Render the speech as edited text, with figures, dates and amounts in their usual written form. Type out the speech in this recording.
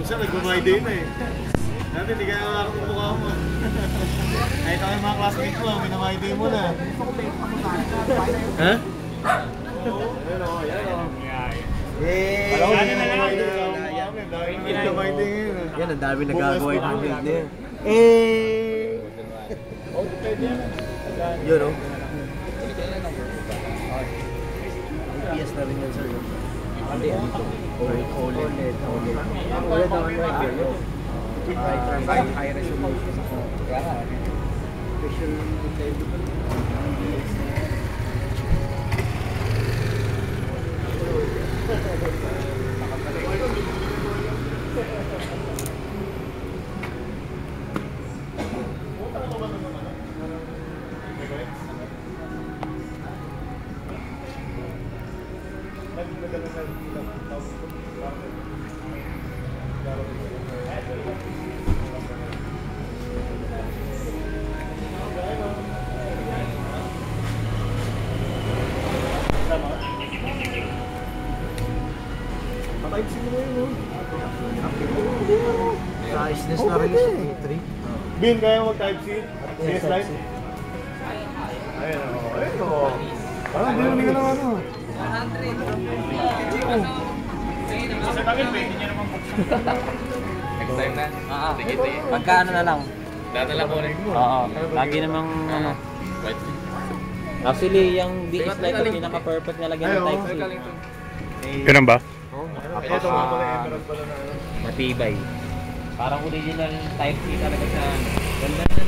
Siya nag-my-day na eh. Dati hindi kaya nakakarap ang mukha mo. Kahit ako yung mga classmate mo, minamay-day mo na. Ha? Yan o, yan o. Yay! Alam mo na lang. Yan, ang dami nagagawa yung build niya. Yun o. PS na rin yan sir. Hindi, ano ito? OLED. OLED naman right here. High resolution. Special Type-C mo na yun, Size na release 3. Bin, kaya mag-Type-C? CS Lite? Ayun o, ayun o. Parang hindi ka naman o. 100. Sa bagay, pwede nyo naman buksan. Next time na? Sige. Pagkaano na lang? Dadala ko rin. Oo, lagi namang ano. Actually, yung DS Lite ko pinaka-perfect na lagyan ng Type-C. Ganun ba? Ito mga pala Emerald pala na ano. Matibay. Parang original Type-C talaga siya. Ganda na.